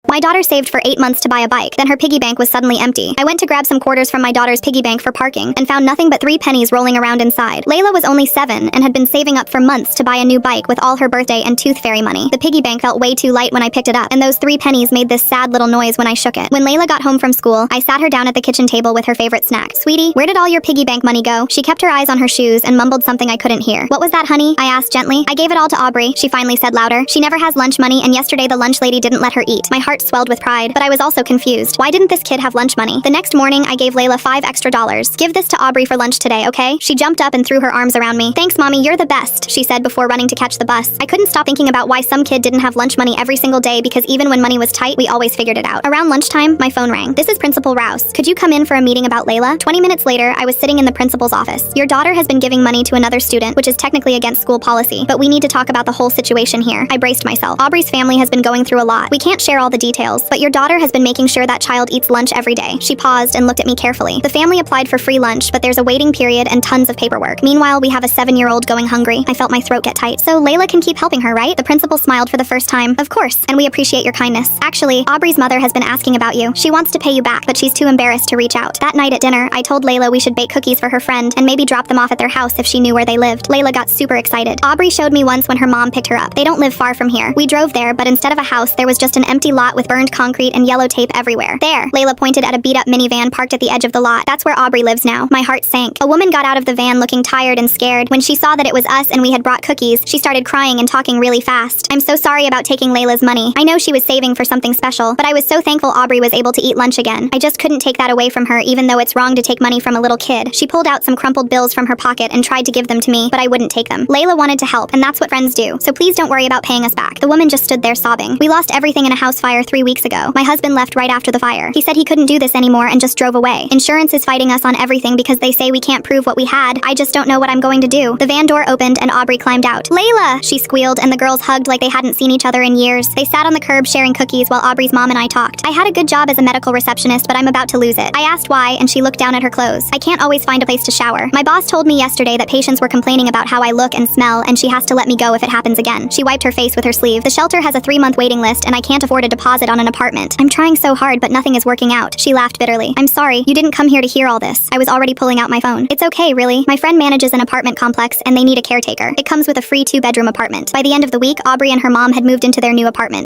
My daughter saved for 8 months to buy a bike, then her piggy bank was suddenly empty. I went to grab some quarters from my daughter's piggy bank for parking and found nothing but 3 pennies rolling around inside. Layla was only 7 and had been saving up for months to buy a new bike with all her birthday and tooth fairy money. The piggy bank felt way too light when I picked it up, and those 3 pennies made this sad little noise when I shook it. When Layla got home from school, I sat her down at the kitchen table with her favorite snack. "Sweetie, where did all your piggy bank money go?" She kept her eyes on her shoes and mumbled something I couldn't hear. "What was that, honey?" I asked gently. "I gave it all to Aubrey," she finally said louder. "She never has lunch money, and yesterday the lunch lady didn't let her eat." My heart swelled with pride, but I was also confused. Why didn't this kid have lunch money? The next morning, I gave Layla $5 extra. "Give this to Aubrey for lunch today, okay?" She jumped up and threw her arms around me. "Thanks, Mommy, you're the best," she said before running to catch the bus. I couldn't stop thinking about why some kid didn't have lunch money every single day, because even when money was tight, we always figured it out. Around lunchtime, my phone rang. "This is Principal Rouse. Could you come in for a meeting about Layla?" 20 minutes later, I was sitting in the principal's office. "Your daughter has been giving money to another student, which is technically against school policy, but we need to talk about the whole situation here." I braced myself. "Aubrey's family has been going through a lot. We can't share all the details, but your daughter has been making sure that child eats lunch every day." She paused and looked at me carefully. "The family applied for free lunch, but there's a waiting period and tons of paperwork. Meanwhile, we have a 7-year-old going hungry." I felt my throat get tight. "So Layla can keep helping her, right?" The principal smiled for the first time. "Of course, and we appreciate your kindness. Actually, Aubrey's mother has been asking about you. She wants to pay you back, but she's too embarrassed to reach out." That night at dinner, I told Layla we should bake cookies for her friend and maybe drop them off at their house if she knew where they lived. Layla got super excited. "Aubrey showed me once when her mom picked her up. They don't live far from here. We drove there, but instead of a house, there was just an empty lot with burned concrete and yellow tape everywhere. There." Layla pointed at a beat-up minivan parked at the edge of the lot. "That's where Aubrey lives now." My heart sank. A woman got out of the van looking tired and scared. When she saw that it was us and we had brought cookies, she started crying and talking really fast. "I'm so sorry about taking Layla's money. I know she was saving for something special, but I was so thankful Aubrey was able to eat lunch again. I just couldn't take that away from her, even though it's wrong to take money from a little kid." She pulled out some crumpled bills from her pocket and tried to give them to me, but I wouldn't take them. "Layla wanted to help, and that's what friends do, so please don't worry about paying us back." The woman just stood there sobbing. "We lost everything in a house fire 3 weeks ago. My husband left right after the fire. He said he couldn't do this anymore and just drove away. Insurance is fighting us on everything because they say we can't prove what we had. I just don't know what I'm going to do." The van door opened and Aubrey climbed out. "Layla!" she squealed, and the girls hugged like they hadn't seen each other in years. They sat on the curb sharing cookies while Aubrey's mom and I talked. I had a good job as a medical receptionist, but I'm about to lose it. I asked why, and she looked down at her clothes. "I can't always find a place to shower. My boss told me yesterday that patients were complaining about how I look and smell, and she has to let me go if it happens again." She wiped her face with her sleeve. "The shelter has a 3-month waiting list, and I can't afford a deposit on an apartment. I'm trying so hard, but nothing is working out." She laughed bitterly. "I'm sorry. You didn't come here to hear all this." I was already pulling out my phone. "It's okay, really. My friend manages an apartment complex, and they need a caretaker. It comes with a free 2-bedroom apartment." By the end of the week, Aubrey and her mom had moved into their new apartment.